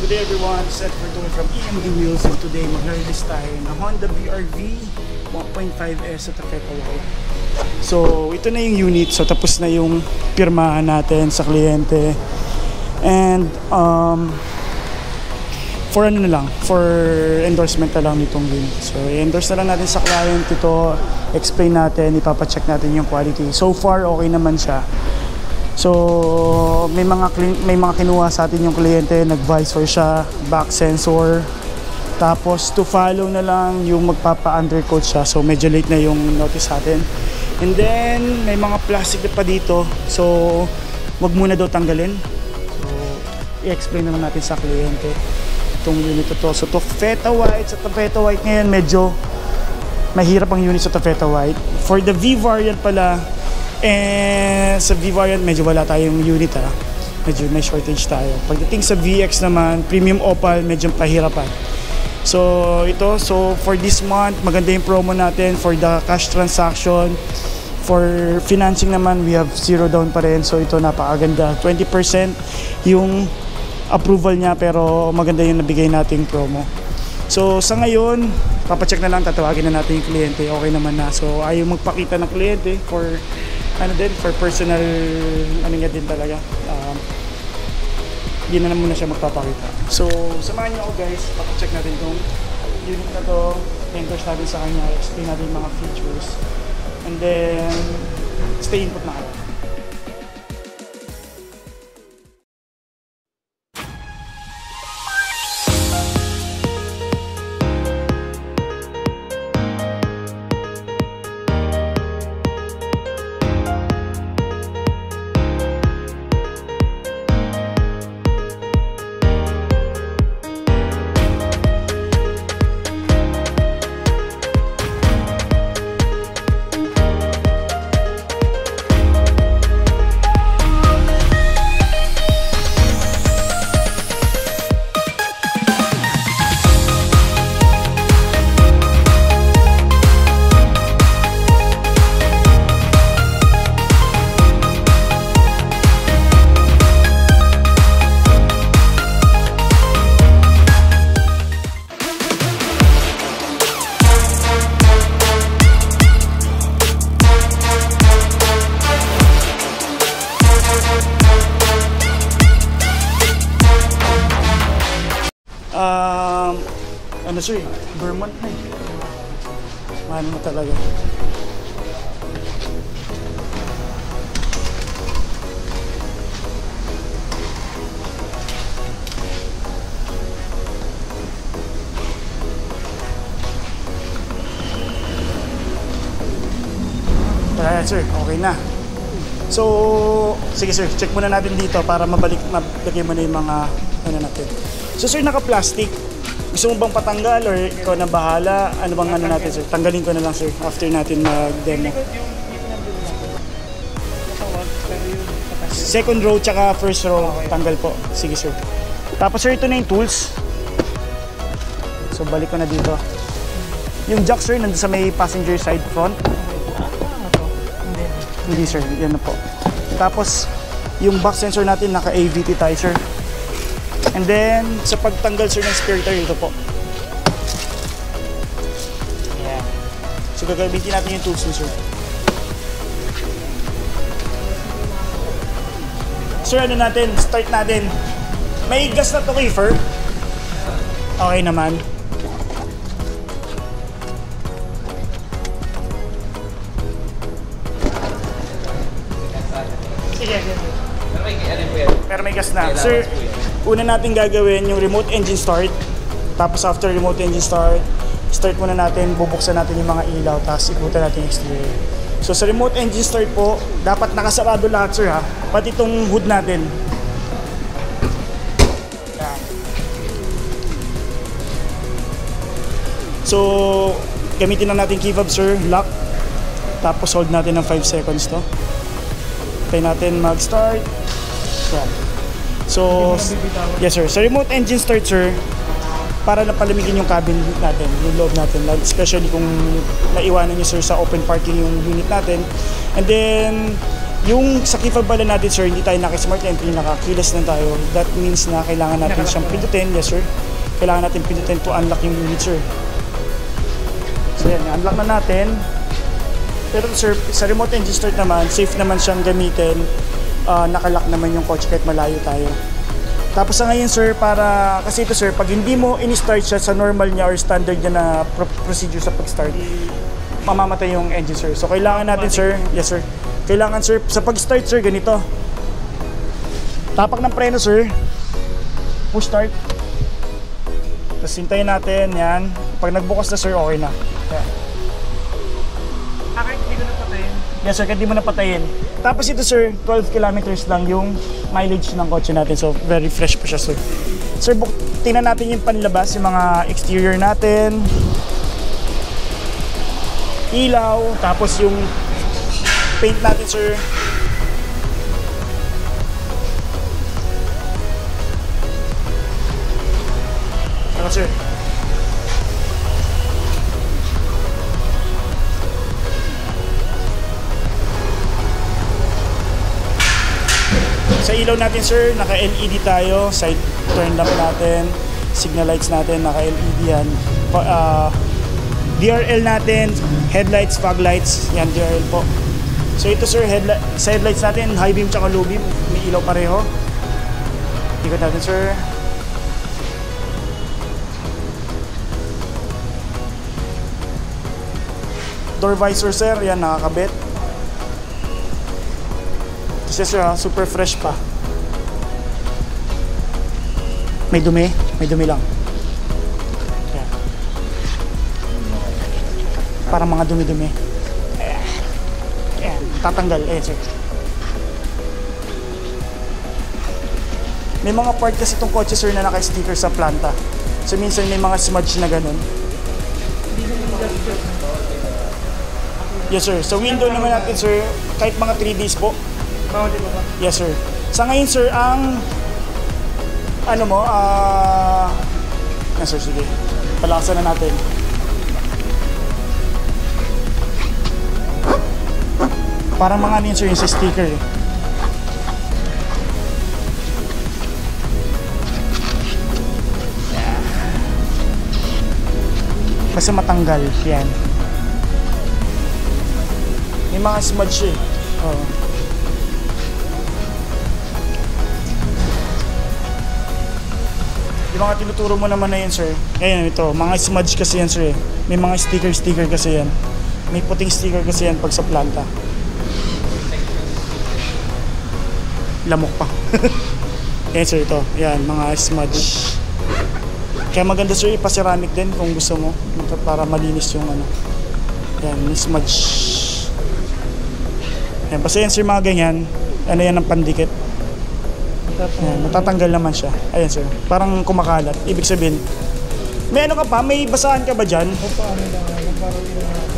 Good day everyone, Seth Fortune from EMD Wheels, and today mag-release tayo ng Honda BR-V 1.5S sa Tafeta White. So ito na yung unit, so tapos na yung pirmahan natin sa kliyente. And for ano na lang, for endorsement na lang nitong unit. So i-endorse na lang natin sa client ito, explain natin, ipapacheck natin yung quality. So far okay naman siya. So may mga kinuha sa atin yung kliyente, nag-visor siya, back sensor. Tapos to follow na lang yung magpapa-undercoat siya. So medyo late na yung notice natin. And then may mga plastic pa dito. So wag muna daw tanggalin. So i-explain naman natin sa kliyente itong unit to. So Tafeta White, sa Tafeta White ngayon medyo mahirap ang unit sa Tafeta White. For the V variant pala, and sa V variant medyo wala tayong unit, medyo may shortage tayo. Pagdating sa VX naman, premium opal, medyo pahirapan. So ito, so for this month maganda yung promo natin for the cash transaction. For financing naman, we have 0 down pa rin. So ito napakaganda, 20% yung approval niya, pero maganda yung nabigay nating promo. So sa ngayon, papacheck na lang, tatawagin na natin yung kliyente, okay naman na. So ayaw magpakita ng kliyente for for personal niya din talaga. Hindi na muna siya magpapakita. So samahan niyo ako guys, papacheck natin itong unit na to, endorse natin sa kanya, explain natin yung mga features, and then stay input na kayo. Ano sir, Vermont na eh. Mahal mo talaga. Kaya sir, okay na. So, sige sir, check muna natin dito para mabalagay mo na yung mga ano natin. So sir, naka-plastic. Gusto mo bang patanggal or ikaw na bahala? Ano bang ano natin sir? Tanggalin ko na lang sir after natin mag-demo. Second row tsaka first row, tanggal po. Sige sir. Tapos sir, ito na yung tools. So balik ko na dito. Yung jack sir, nandun sa may passenger side front. Hindi sir, yan na po. Tapos yung back sensor natin, naka AVT tayo sir. And then, sa pagtanggal sir ng spare tire, ito po. Yeah. So gagamitin natin yung tools sir. Sir, ano natin? Start natin. May gas na to reefer. Okay naman. Sige. Pero may gas na. Sir, una natin gagawin yung remote engine start. Tapos after remote engine start, start muna natin, bubuksan natin yung mga ilaw, tapos ikutan natin yung exterior. So sa remote engine start po, dapat nakasarado lahat sir ha, pati itong hood natin. So gamitin na natin key fob sir, lock. Tapos hold natin ng 5 seconds to. Try natin mag-start. So, yes sir, sa remote engine start sir, para napalamigin yung cabin natin, yung loob natin, especially kung naiwanan nyo sir sa open parking yung unit natin. And then Yung sa key fob pala natin sir, hindi tayo naka-smart entry, naka-keyless lang tayo. That means na kailangan natin siyang pindutin. Yes sir. Kailangan natin pindutin to unlock yung unit sir. So yan, unlock na natin. Pero sir, sa remote engine start naman, safe naman siyang gamitin. Nakalock naman yung kotse kahit malayo tayo. Tapos sa ngayon sir, para kasi ito sir, pag hindi mo in-start siya sa normal niya or standard niya na procedure sa pag-start, mamamatay yung engine sir. So kailangan natin sir, yes sir, kailangan sir, sa pag-start sir, ganito. Tapak ng preno sir, push start. Tapos hintayin natin, yan. Pag nagbukas na sir, okay na. Yan. Kahit hindi ko napatayin? Yes sir, kahit hindi mo napatayin. Tapos ito sir, 12 kilometers lang yung mileage ng kotse natin. So very fresh pa siya sir. Sir, tingnan natin yung panlabas, yung mga exterior natin. Ilaw, tapos yung paint natin sir. Ano sir? Sa ilaw natin sir, naka-LED tayo, side turn lamp natin, signal lights natin, naka-LED yan. DRL natin, headlights, fog lights, yan DRL po. So ito sir, sa headlights natin, high beam tsaka low beam, may ilaw pareho. Ikot natin sir. Door visor sir, yan nakakabit. Kasi sir, super fresh pa. May dumi lang. Yan. Parang mga dumi-dumi. Ayan, tatanggal. Ayan sir. May mga part kasi itong kotse sir na naka-sticker sa planta. So minsan may mga smudge na ganun. Yes sir. Sa window naman natin sir, kahit mga 3 days po. Bawal di ba ba? Yes sir. Sa ngayon sir, ang ano mo, yes sir, sige. Palakasan na natin. Parang mga ano yun sir, yung sa sticker eh. Basta matanggal, yan. May mga smudge eh. Oo. Yung mga tinuturo mo naman na yun sir. Ayan ito, mga smudge kasi yan sir eh. May mga sticker kasi yan. May puting sticker kasi yan pag sa planta. Lamok pa. Ayan sir ito. Ayan, mga smudge. Kaya maganda sir, ipa-ceramic din kung gusto mo. Para malinis yung ano. Ayan, may smudge. Ayan, basta yan sir mga ganyan. Ano yan ang pandikit. Ayan, matatanggal naman siya. Ayan sir, parang kumakalat. Ibig sabihin, may ano ka pa? May basahan ka ba dyan? O paano lang, para din natin.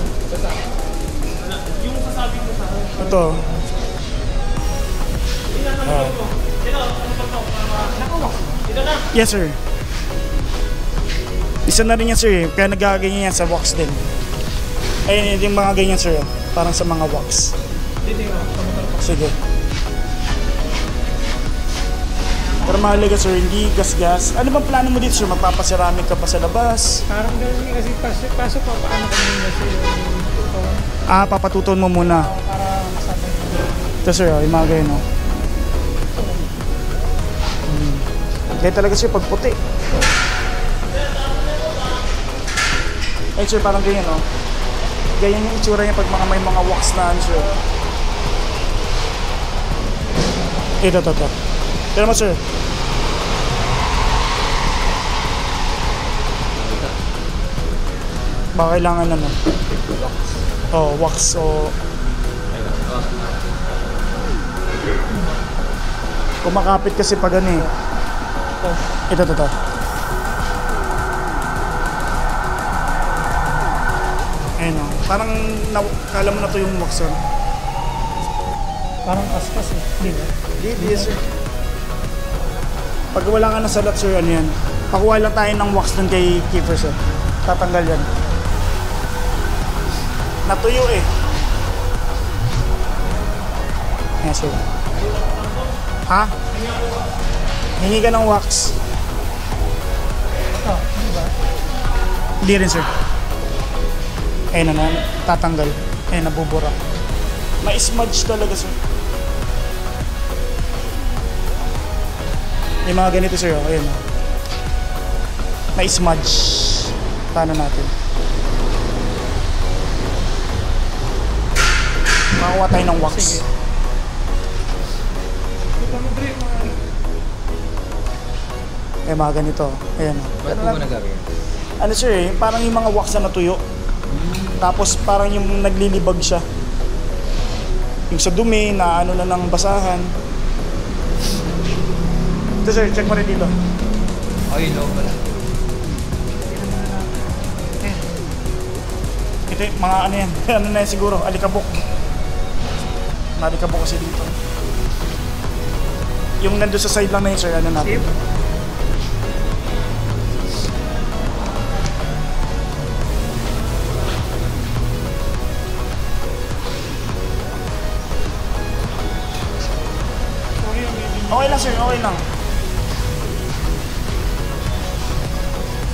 Yung sasabi mo sa akin. Ito. Yes sir. Isa na rin yan sir, kaya nagaganyan yan sa wax din. Ayan yung mga ganyan sir, parang sa mga wax. Sige. Pero mahalaga sir, hindi gas-gas. Ano bang plano mo dito sir? Magpapaceramic ka pa sa labas? Parang gano'n kasi pasok pa paano kami kasi yung tuton. Papatuton mo muna. Para masabay mo. Ito sir, yung mga ganyan no? Kaya talaga sir, pag puti. Ay sir, parang ganyan no? Ganyan yung itsura niya pag may mga wax na ano sir. Ito. Pero mo sir. Baka kailangan ano? Oh, wax o... Kumakapit kasi pag ano eh. Ito. Ayun o. Parang kala mo na to yung wax sir. Parang kaskas eh. Di ba? Hindi sir. Pag wala ka na sa lot sir, ano yan? Pakuha lang tayo ng wax dun kay Kiefer sir. Tatanggal yan. Natuyo eh. Ayan sir. Ha? Hingi ka ng wax. Ito, di ba? Hindi rin sir. Ayun na, tatanggal. Ayun, nabubura. Ma-smudge talaga sir. Yung mga ganito sir, oh. Ayun. Ma-smudge. Paano natin? Makakuha tayo ng wax. Sige. Ito mo Dre, mga... Eh, mga ganito. Ayan. Ba't mo ba nagagawin? Ano sir eh, parang yung mga wax na natuyo. Tapos parang yung naglilibag siya. Yung sa dumi, na ano na ng basahan. Ito sir, check mo rin dito. Oh, yun loob pala. Ito yung mga ano yan. Ano na yan siguro, alikabok. Alikabok kasi dito. Yung nandun sa side lang na yun sir, ano natin. Okay lang sir, okay lang.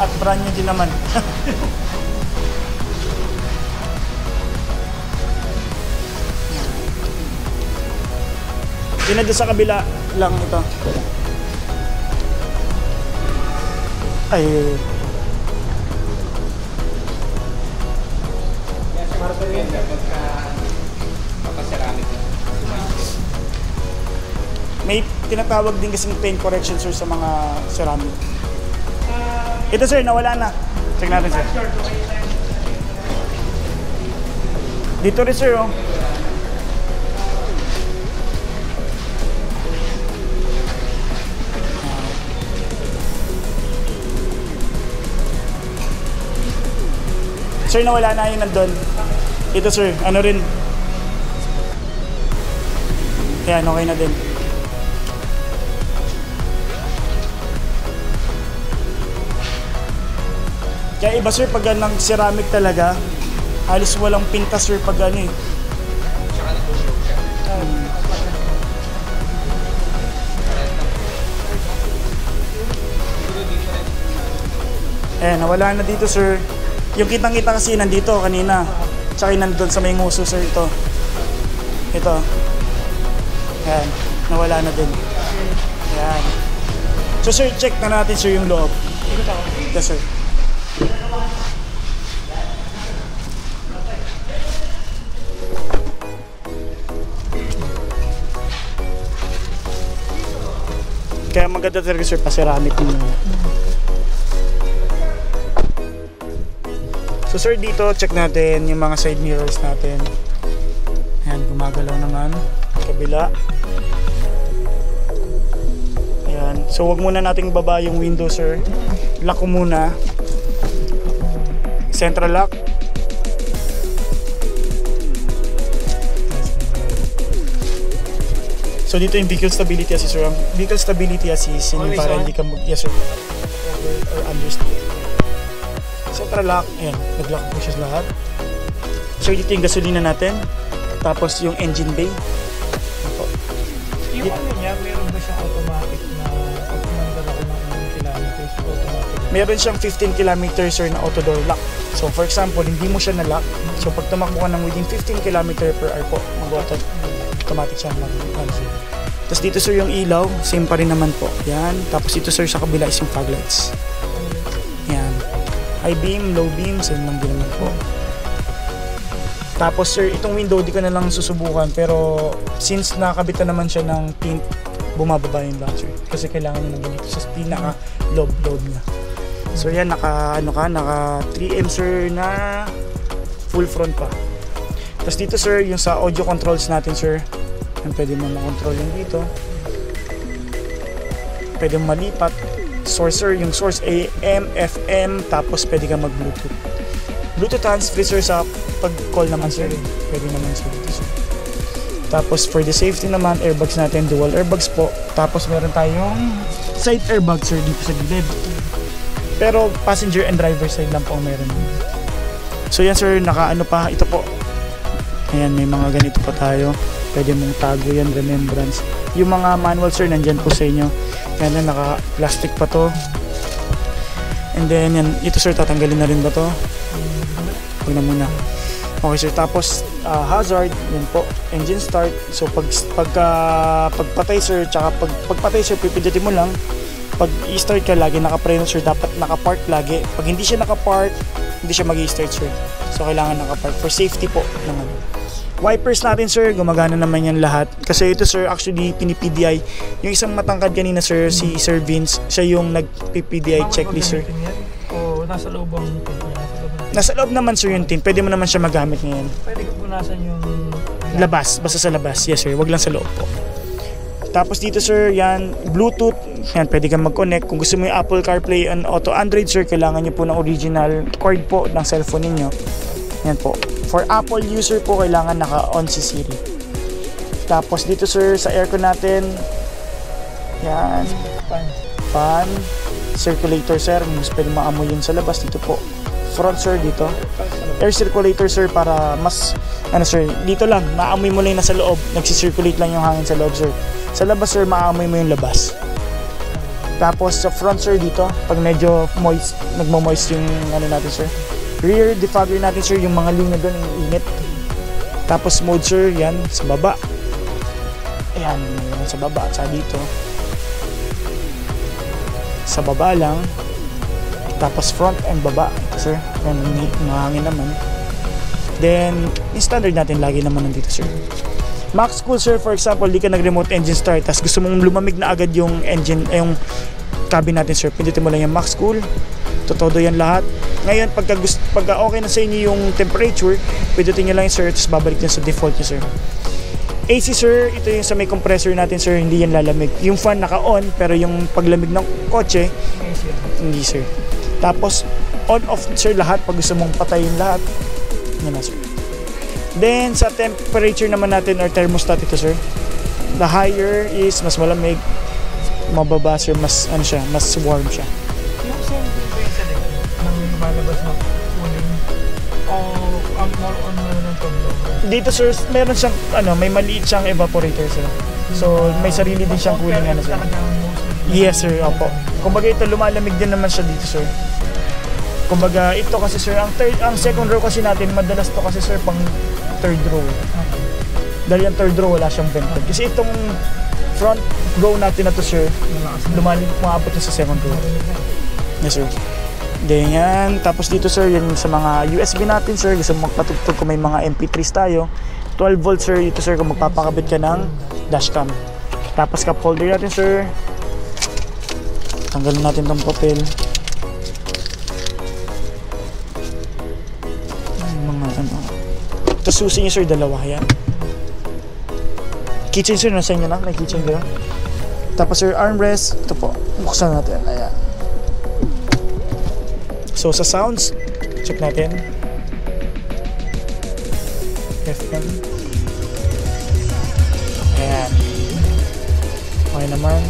At brand new din naman. Yun na doon sa kabila lang ito. Ay. Marker yan kapag pagka-ceramic. May tinatawag din kasing paint correction sir sa mga ceramic. Ito sir, nawala na. Check natin sir. Dito rin sir oh. Sir, nawala na yung nandun. Ito sir, ano rin. Ayan, okay na din. Kaya iba sir, pag ng ceramic talaga, halos walang pinta sir pag ano eh. Tsaka natulog siya. Nawala na dito sir. Yung kitang-kita kasi nandito kanina. Tsaka nandun sa may nguso sir ito. Ito. Ayan, nawala na din. Ayan. So sir, check na natin sir yung loob. Yes sir. Kaya maganda talaga sir, pa-ceramic mo. So sir, dito check natin yung mga side mirrors natin. Ayan, gumagalaw naman. Kabila. Ayan. So wag muna nating baba yung window sir. Lock ko muna. Central lock. So dito yung vehicle stability assist sir. Ang vehicle stability assist yun yung para hindi ka yes sir, or understeer. Central lock, ayan, nag-lock po siya lahat. So dito yung gasolina natin. Tapos yung engine bay. Yung ano niya, meron ba siyang automatic na pag kumandar ako ng ilang kilometers, automatic? Meron siyang 15 kilometers sir na auto door lock. So for example, hindi mo siya na-lock. So pag tumakbo ka ng within 15 km per hour po, automatic siya mag-answer. Tapos dito sir yung ilaw, same pa rin naman po. Yan. Tapos dito sir sa kabila is yung fog lights. Yan. High beam, low beam, same lang din naman po. Tapos sir, itong window di ko na lang susubukan pero since nakakabit na naman siya ng tint, bumababa yung lahat sir. Kasi kailangan nyo nandito sa pinaka loob niya. So yan, naka 3M sir na full front pa. Tapos dito sir, yung sa audio controls natin sir, yan, pwede mo makontrol yung dito. Pwede mo malipat. Source sir, yung source AM, FM, tapos pwede ka mag-Bluetooth. Bluetooth hands-free sir sa pag-call naman sir. Pwede naman sir dito sir. Tapos for the safety naman, airbags natin, dual airbags po. Tapos meron tayong side airbag sir dito sa gilid. Pero passenger and driver side lang po ang meron. So yan sir, naka ano pa, ito po. Ayan, may mga ganito pa tayo. Pwede mong tago yan, remembrance. Yung mga manual sir, nandyan po sa inyo. Yan na, naka-plastic pa to. And then, yan, ito sir, tatanggalin na rin ba to? Huwag na muna. Okay sir, tapos hazard, yan po, engine start. So pagpatay sir, tsaka pagpatay sir, pipindutin mo lang. Pag i-start ka, lagi nakapreno sir, dapat nakapark lagi. Pag hindi siya nakapark, hindi siya mag-i-start sir. So kailangan nakapark for safety po ng ano. Wipers natin sir, gumagana naman yan lahat. Kasi ito sir, actually pini-PDI. Yung isang matangkad kanina sir, si Sir Vince, siya yung nag-PDI checklist sir. O nasa loob ang Nasa loob naman sir yung tin, pwede mo naman siya magamit ngayon. Pwede ko punasan yung Labas, basta sa labas. Yes sir, wag lang sa loob po. Tapos dito sir, yan, Bluetooth. Yan, pwede kang mag-connect. Kung gusto mo yung Apple CarPlay and Auto Android sir, kailangan nyo po ng original cord po ng cellphone ninyo. Yan po. For Apple user po, kailangan naka-on si Siri. Tapos dito sir, sa aircon natin, yan, fan, circulator sir, mas pwede maamoy yun sa labas. Dito po, front sir, dito air circulator sir, para mas ano sir, dito lang maamoy mo lang yung nasa loob, nagsisirculate lang yung hangin sa loob sir. Sa labas sir, maamoy mo yung labas. Tapos sa front sir, dito pag medyo moist, nagmo-moist yung ano natin sir. Rear defogger natin sir, yung mga linya doon yung init. Tapos mode sir, yan sa baba, ayan, yan sa baba, sa dito sa baba lang. Tapos front and baba, ito sir, yan, mahangin naman. Then yung standard natin lagi naman nandito sir. Max cool sir, for example, di ka nag-remote engine start, tapos gusto mong lumamig na agad yung engine, yung cabin natin sir, pindutin mo lang yung max cool, todo yan lahat. Ngayon pagka okay na sa inyo yung temperature, pindutin nyo lang yung sir, tapos babalik din sa default nyo sir. AC sir, ito yung sa may compressor natin sir, hindi yan lalamig. Yung fan naka-on, pero yung paglamig ng kotse, hindi sir. Tapos on-off sir lahat pag gusto mong patayin lahat. Yan na sir. Then sa temperature naman natin or thermostat ito sir, the higher is mas malamig, mababa sir, mas ano siya, mas warm siya. yung same temperature ng lumalabas na cooling o more on ng tondo. Dito sir, meron siyang ano, may maliit siyang evaporator sir. So may sarili din siyang cooling ano sir. Yes sir, opo. Kumbaga ito lumalamig din naman siya dito sir. Kumbaga ito kasi sir, ang second row kasi natin, madalas to kasi sir pang third row. Dahil yung third row wala siyang vented. Kasi itong front row natin na to sir, lumaabot na sa second row. Yes sir. Ganyan. Tapos dito sir, yan sa mga USB natin sir, gusto mo magpatugtog kung may mga MP3s tayo. 12 volts sir, ito sir kung magpapakabit ka ng dashcam. Tapos cup holder natin sir. Tanggalin natin tong papel. Mga ano. Ito susi niya sir, dalawa yan. Kitchen sir, nasa inyo na, may kitchen dito. Tapos sir, armrest, ito po, buksan natin, ayan. So sa sounds, check natin. FM. Ayan. Okay naman.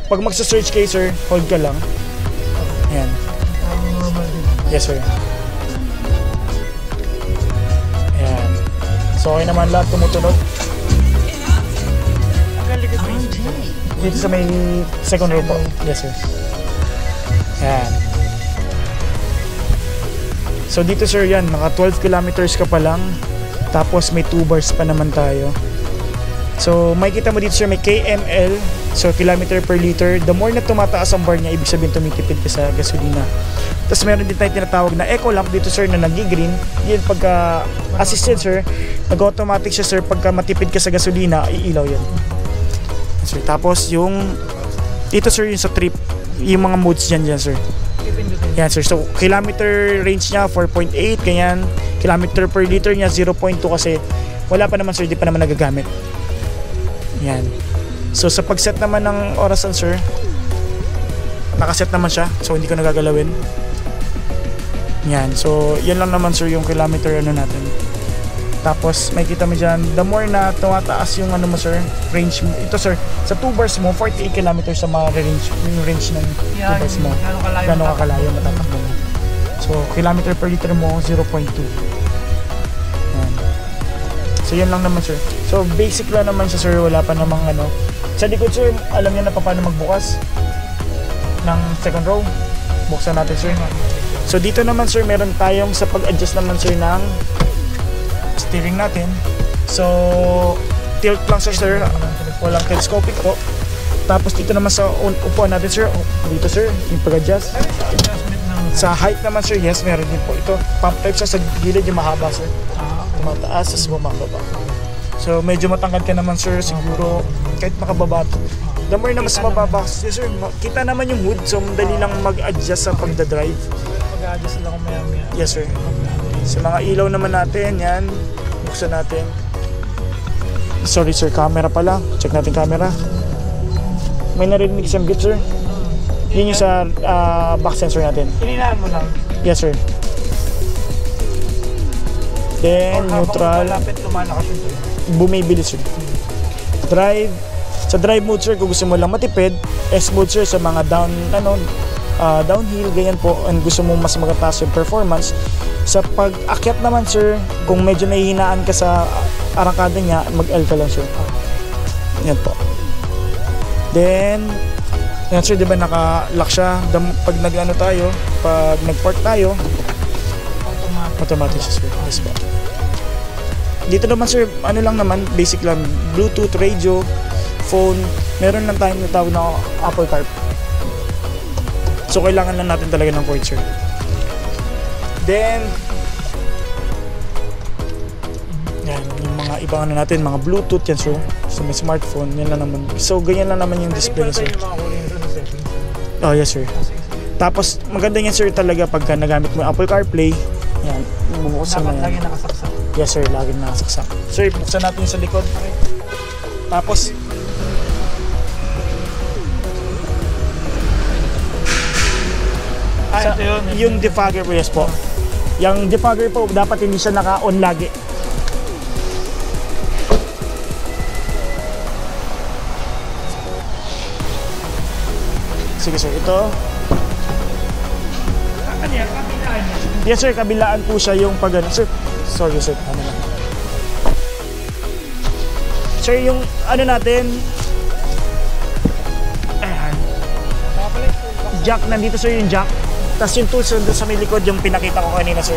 Pag magsa-search kayo sir, hold ka lang. Ayan. Yes sir. Ayan. So okay naman, lahat tumutunog. Dito sa may second row po. Yes sir. Ayan. So dito sir, yan, naka 12 kilometers ka pa lang. Tapos may 2 bars pa naman tayo. So makikita mo dito sir, may KML, so kilometer per liter. The more na tumataas ang bar niya, ibig sabihin tumitipid ka sa gasolina. Tapos meron din tayong tinatawag na eco lamp dito sir, na nag-green. Yun pagka assisted sir, nag-automatic siya sir, pagka matipid ka sa gasolina, iilaw yan sir. Tapos yung dito sir, yung sa trip, yung mga modes dyan sir. Yan sir, so kilometer range niya 4.8, ganyan. Kilometer per liter niya 0.2 kasi wala pa naman sir, di pa naman nagagamit. Yan. So sa pagset naman ng orasan sir, nakaset naman siya, so hindi ko nagagalawin. Yan, so yan lang naman sir yung kilometer ano natin. Tapos may kita mo dyan, the more na tumataas yung ano mo sir, range mo. Ito sir, sa 2 bars mo, 48 kilometers sa mga range, yung range ng 2 bars mo. Gano'ng kakalayo matatakbo mo. So kilometer per liter mo, 0.2. So yan lang naman sir. So basic lang naman siya sir, wala pa namang ano. Sa likod sir, alam niyo na pa paano magbukas ng second row. Buksan natin sir. So dito naman sir, meron tayong sa pag-adjust naman sir ng steering natin. So tilt lang sir, walang telescopic po. Tapos dito naman sa upuan natin sir, dito sir, yung pag-adjust. Sa height naman sir, yes, meron din po. Ito, pump type siya sa gilid yung mahaba sir. Tumataas, tas bumababa. So medyo matangkad ka naman sir, siguro kahit makababa. The more na mas mababa, yes sir, kita naman yung hood, so madali lang mag-adjust sa pagdadrive. Mag-adjust lang kung maya-maya. Yes sir. Sa mga ilaw naman natin, yan, buksan natin. Sorry sir, camera pala. Check natin camera. May narinig siyang beep sir. Yun yung sa back sensor natin. Hininaan mo lang. Yes sir. Then neutral. Malapit lumalakas yun sir. Bumibilis sir. Drive. Sa drive mode sir, kung gusto mo lang matipid. S mode sir sa mga downhill, ganyan po. And gusto mo mas magataas yung performance. Sa pag-akyat naman sir, kung medyo nahihinaan ka sa arangkada niya, mag-L ka lang sir. Yan po. Then yan sir, di ba naka-lock siya? Pag nag-ano tayo, pag nag-park tayo, automatic siya sir. Yes po. Dito naman sir, ano lang naman, basic lang, Bluetooth, radio, phone, meron lang tayong natawag na Apple Car. So kailangan lang natin talaga ng cord sir. Then, yan, yung mga ibang ano natin, mga Bluetooth yan sir. So may smartphone, yan lang naman. So ganyan lang naman yung display sir. Oh yes sir. Tapos maganda yan sir talaga pagka nagamit mo yung Apple CarPlay. Yan, bubuksan mo yan. Lagi nakasaksak. Yes sir, laging nakasaksak. Sir, buksan natin sa likod. Tapos Ito yun. yung defogger po, yes po. Yung defogger po, dapat hindi siya naka-on lagi. Sige sir, ito. Yes sir, kabilaan po siya yung pag ano. Sir, sorry sir, ano lang. Sir, yung ano natin, ayan. Jack, nandito sir yung jack. Tapos yung tools doon sa may likod, yung pinakita ko kanina sir.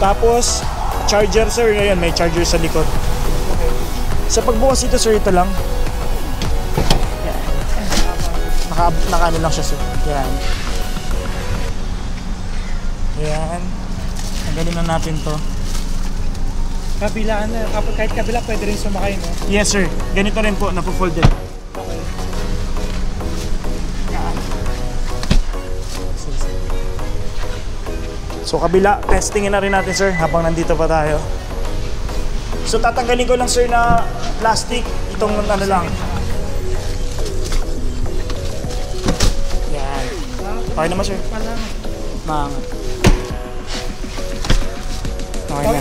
Tapos, charger sir, ayan, may charger sa likod. Sa pagbukas ito sir, ito lang. Naka-ano lang siya sir. Yan. Yan. Tanggalin na natin to. Kabilaan na. Kahit kabila, pwede rin sumakay, no? Yes sir. Ganito rin po, napo-folded. Okay. Yan. So kabila, testingin na rin natin sir habang nandito pa tayo. So tatanggalin ko lang sir na plastic. Itong ano lang. Okay naman sir. Okay na.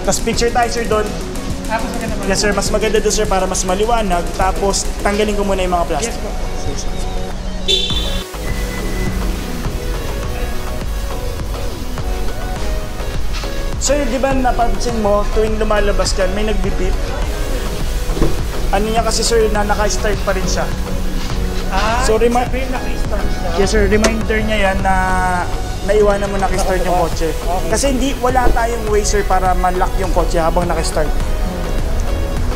Tapos picture tayo sir doon. Yes sir, mas maganda doon sir para mas maliwanag. Tapos tanggalin ko muna yung mga plastic. Yes po. Sir, di ba napansin mo tuwing lumalabas ka, may nagbibip? Ano niya kasi sir, na naka-start pa rin siya. So yes sir, reminder niya yan na naiwanan mo naka-start yung kotse. Kasi wala tayong way sir para ma-lock yung kotse habang naka-start.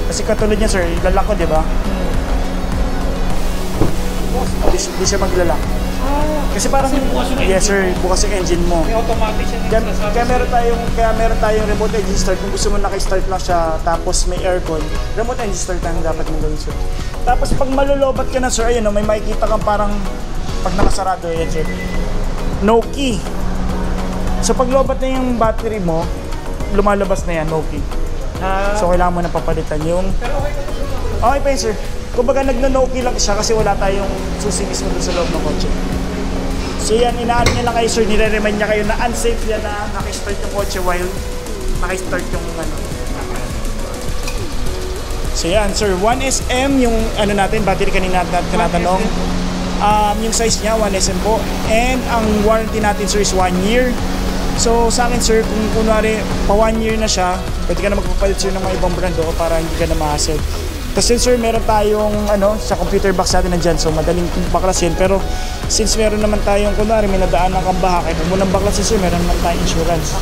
Kasi katulad niya sir, ilalak ko, di ba? Di siya maglalak. Kasi parang, yes sir, bukas yung engine mo. May automatic siya. Kaya meron tayong remote engine start. Kung gusto mo naka-start lang siya, tapos may aircon, remote engine start lang dapat mo gawin sir. Tapos pag malulobat ka na sir, ayun, may makikita kang parang pag nakasarado yan sir, no key. So pag lobat na yung battery mo, lumalabas na yan, no key. So kailangan mo na papalitan yung... Okay pa yun sir. Kumbaga nagno-no key lang siya kasi wala tayong susi mismo doon sa loob ng kotse. So yan, inaano niya lang kayo sir, nire-remind niya kayo na unsafe yan na naka-start yung kotse while naka-start yung ano. So yan sir, 1SM yung ano natin, battery kanina natin tinatanong. Yung size niya, 1SM po. And ang warranty natin sir is 1 year. So sa akin sir, kung kunwari pa 1 year na siya, pwede ka na magpapalit sir ng mga ibang brand para hindi ka na ma-hassle. Kasi sir, meron tayong sa computer box natin nandyan, so madaling baklasin. Pero since meron naman tayong kunwari may nadaanan kang baha, kahit mo nang baklasin sir, meron naman tayong insurance.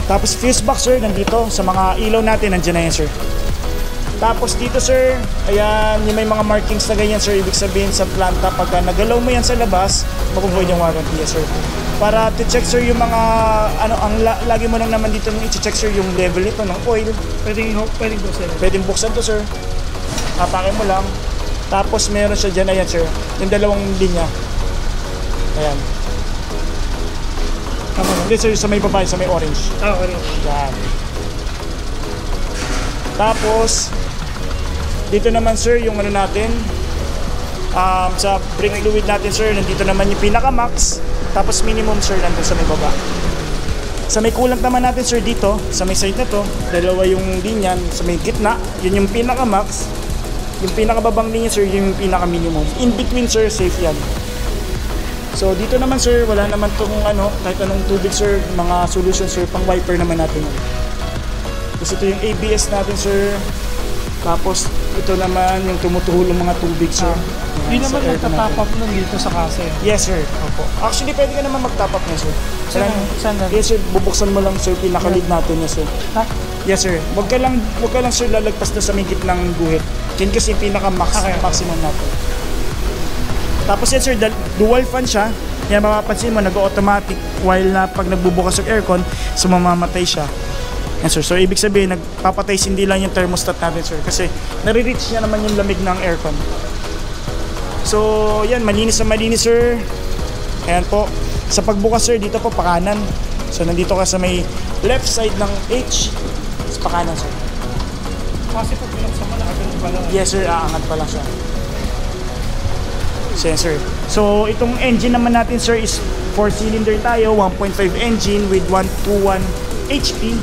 Tapos fuse box sir, nandito sa mga ilaw natin, nandyan na yan sir. Tapos dito sir, ayan, yung may mga markings na ganyan sir, ibig sabihin sa planta, pagka nagalaw mo yan sa labas, mag-avoid yung warranty sir. Para to-check sir yung mga, lagi mo lang naman dito nung i-check sir yung level nito ng oil. Pwedeng buksan. Pwedeng buksan to sir. Hapakin mo lang. Tapos meron siya dyan, ayan sir, yung dalawang linya. Ayan. Tama na. Hindi sir, sa may babae, sa may orange. Okay. Yan. Tapos, dito naman sir, yung natin, sa brake fluid natin sir, nandito naman yung pinaka-max. Tapos minimum sir, nandun sa may baba. Sa may coolant naman natin sir dito, sa may side na to, dalawa yung linya, sa may gitna, yun yung pinaka-max. Yung pinakababang linya sir, yung pinaka-minimum. In between sir, safe yan. So dito naman sir, wala naman tong kahit anong tubig sir, mga solution sir, pang wiper naman natin. Tapos ito yung ABS natin sir. Tapos ito naman yung tumutuhulong mga tubig sir. Hindi naman magta-top up nun dito sa kase. Yes sir. Opo. Actually pwede ka naman mag-top up na sir. Saan na? Yes sir, bubuksan mo lang sir, pinaka-lid natin na sir. Ha? Yes sir. Wag ka lang sir lalagpas na sa may gitnang guhit. Yan kasi maximum natin. Tapos yan sir, dual fan siya. Yan mapapansin mo, nag-automatic while na pag nagbubukas yung aircon, so mamamatay siya. Yan sir. So ibig sabihin, nagpapatay hindi lang yung thermostat natin sir. Kasi nare-reach niya naman yung lamig ng aircon. So yan, malinis na malinis sir. Ayan po. Sa pagbukas sir, dito po pakanan. So nandito ka sa may left side ng H. Sa pakanan sir. Kasi pag binuksan mo, nakagano pa lang. Yes sir, aangat pa lang siya. Sensor. So itong engine naman natin sir is 4-cylinder tayo, 1.5 engine with 121 HP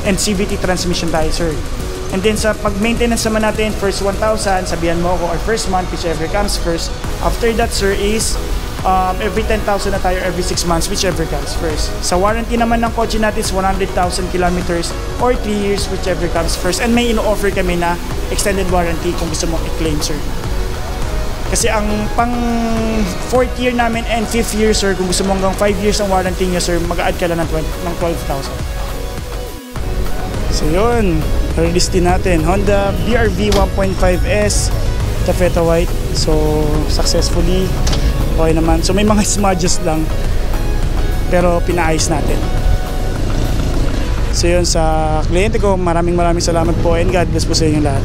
and CVT transmission tayo sir. And then sa pag-maintenance naman natin, first 1,000, sabihan mo ako, or first month, whichever comes first. After that sir is every 10,000 na tayo every 6 months, whichever comes first. Sa warranty naman ng kotse natin is 100,000 kilometers or 3 years, whichever comes first. And may ino-offer kami na extended warranty kung gusto mong i-claim sir. Kasi ang pang 4th year namin and 5th year sir, kung gusto mo hanggang 5 years ang warranty nyo sir, mag-add ka lang ng 12,000. So yun, release din natin Honda BRV 1.5S Taffeta White. So successfully, okay naman. So may mga smudges lang, pero pinaayos natin. So yun, sa kliyente ko, maraming salamat po and God bless po sa inyo lahat.